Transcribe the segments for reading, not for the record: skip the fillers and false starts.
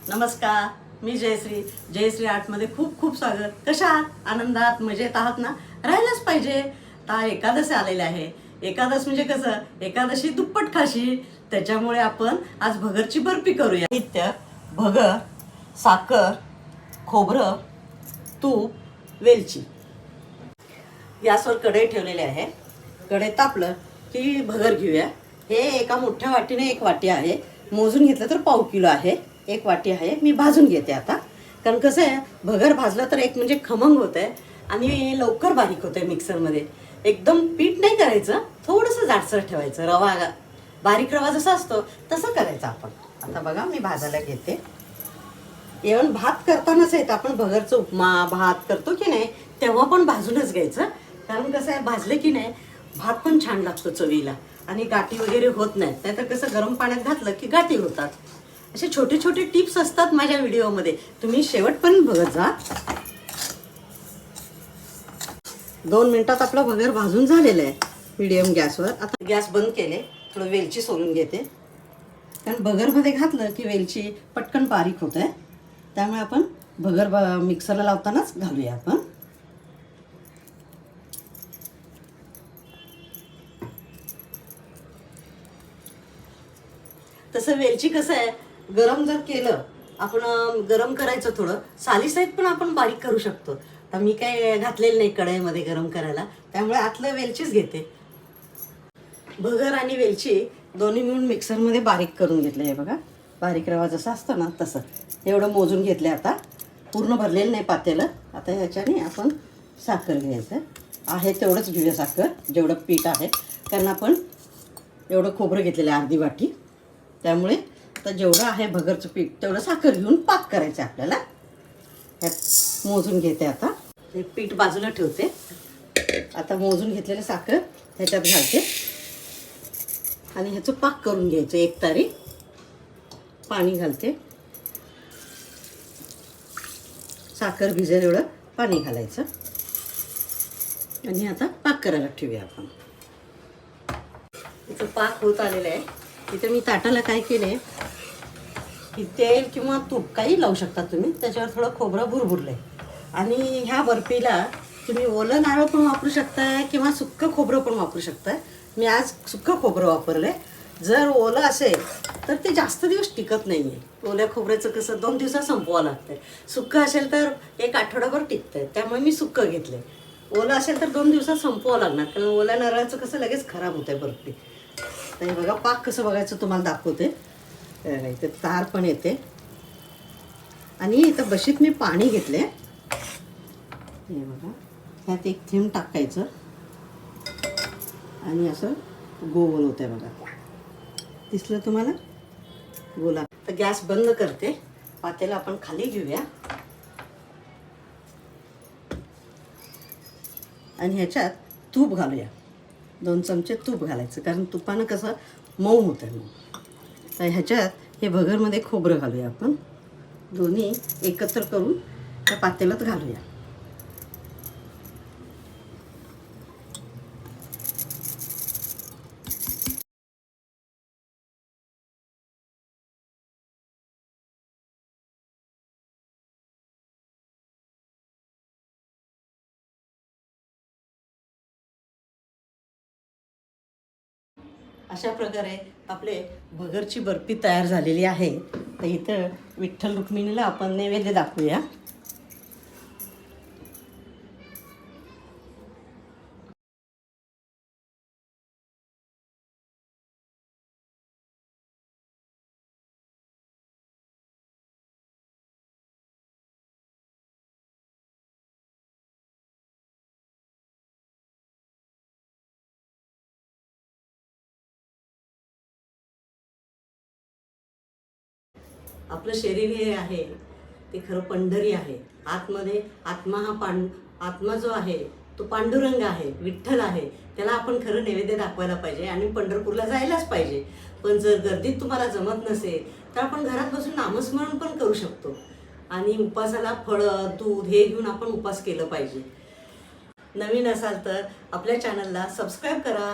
नमस्कार, मी जयश्री. जयश्री आर्टमध्ये खूप खूप स्वागत. कशा आहात? आनंदात मजेत आहात ना? राहायलाच पाहिजे. आता एकादशी आलेली आहे. एकादश म्हणजे कसं, एकादशी दुप्पट खाशी. त्याच्यामुळे आपण आज भगरची बर्फी करूया. नित्य भगर, साखर, खोबरं, तूप, वेलची. गॅसवर कढई ठेवलेली आहे. कढई तापलं की भगर घेऊया. हे एका मोठ्या वाटीने एक वाटी आहे. मोजून घेतलं तर पाव किलो आहे. एक वाटी आहे. मी भाजून घेते आता, कारण कसं आहे, भगर भाजलं तर एक म्हणजे खमंग होतं आहे आणि लवकर बारीक होतं आहे मिक्सरमध्ये. एकदम पीठ नाही करायचं, थोडंसं जाडसर ठेवायचं. रवा, बारीक रवा जसा असतो तसं करायचं आपण. आता बघा मी भाजायला घेते. इव्हन भात करतानाच आहेत आपण, भगरचं उपमा भात करतो की नाही तेव्हा पण भाजूनच घ्यायचं. कारण कसं आहे, भाजले की नाही भात पण छान लागतो चवीला आणि गाठी वगैरे होत नाहीत. नाहीतर कसं गरम पाण्यात घातलं की गाठी होतात. असे छोटे छोटे टिप्स असतात माझ्या व्हिडिओमध्ये, तुम्ही शेवटपर्यंत बघत जा. 2 मिनिटात आपलं भगर भाजून झालेलं आहे मीडियम गॅसवर. आता गॅस बंद केले, थोडं वेलची सोलून घेते. कारण भगरमध्ये घातलं की वेलची पटकन बारीक होत आहे. त्यामुळे आपण भगर मिक्सरला लावतानाच घालूया आपण. तसं वेलची कसं आहे, गरम जर केलं आपण, गरम करायचं थोडं, सालीसहित पण आपण बारीक करू शकतो. तर मी काय घातलेलं नाही कढईमध्ये गरम करायला, त्यामुळे आतलं वेलचीच घेते. भगर आणि वेलची दोन्ही मिळून मिक्सरमध्ये बारीक करून घेतलं आहे बघा. बारीक रवा जसा असतो ना तसं एवढं मोजून घेतलं. आता पूर्ण भरलेलं नाही पातेलं. आता ह्याच्याने आपण साखर घ्यायचं आहे, तेवढंच घेऊया साखर जेवढं पीठ आहे. कारण आपण एवढं खोबरं घेतलेलं आहे अर्धी वाटी, त्यामुळे आता जेवढं आहे भगरचं पीठ तेवढं साखर घेऊन पाक करायचं आपल्याला. ह्यात मोजून घेते. आता हे पीठ बाजूला ठेवते. आता मोजून घेतलेलं साखर ह्याच्यात घालते आणि ह्याचं पाक करून घ्यायचं. एक तारी पाणी घालते. साखर भिजेल एवढं पाणी घालायचं आणि आता पाक करायला ठेवूया आपण. इथं पाक होत आलेलं आहे. इथं मी ताटाला काय केले की तेल किंवा तूप काही लावू शकता तुम्ही. त्याच्यावर थोडं खोबरं भुरभुरलं आहे. आणि ह्या बर्फीला तुम्ही ओलं नारळ पण वापरू शकताय किंवा सुक्कं खोबरं पण वापरू शकताय. मी आज सुक्कं खोबरं वापरलं आहे. जर ओलं असेल तर ते जास्त दिवस टिकत नाही आहे. ओल्या खोबऱ्याचं कसं 2 दिवसात संपवावं लागतं आहे. सुक्कं असेल तर 1 आठवडाभर टिकतं आहे, त्यामुळे मी सुक्कं घेतलं आहे. ओलं असेल तर 2 दिवसात संपवावं लागणार, कारण ओल्या नारळाचं कसं लगेच खराब होतं आहे बर्फी. तर हे बघा पाक कसं बघायचं तुम्हाला दाखवते. इथे तार पण येते आणि इथं बशीत मी पाणी घेतले. हे बघा, ह्यात एक थेंब टाकायचं आणि असं गोल होतं आहे बघा. दिसलं तुम्हाला गोला? तर गॅस बंद करते. पातेला आपण खाली घेऊया आणि ह्याच्यात तूप घालूया. 2 चमचे तूप घालायचं, कारण तुपानं कसं मऊ होतं आहे मग. तर ह्याच्यात हे भगरमध्ये खोबरं घालूया आपण. दोन्ही एकत्र करून त्या पातेल्यात घालूया. अशा प्रकारे आपले भगरची बर्फी तयार झालेली आहे. तर इथं विठ्ठल रुक्मिणीला आपण नैवेद्य दाखवूया. आपलं शरीर हे आहे ते खरं पंढरी आहे. आतमध्ये आत्मा हा आत्मा जो आहे तो पांडुरंग आहे, विठ्ठल आहे. त्याला आपण खरं नैवेद्य दाखवायला पाहिजे आणि पंढरपूरला जायलाच पाहिजे. पण जर गर्दीत तुम्हाला जमत नसेल तर आपण घरात बसून नामस्मरण पण करू शकतो. आणि उपासाला फळं दूध हे घेऊन आपण उपास केलं पाहिजे. नवीन असाल तर आपल्या चॅनलला सबस्क्राईब करा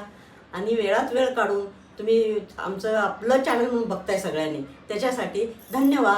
आणि वेळात वेळ काढून तुम्ही आपलं चॅनल म्हणून बघताय सगळ्यांनी, त्याच्यासाठी धन्यवाद.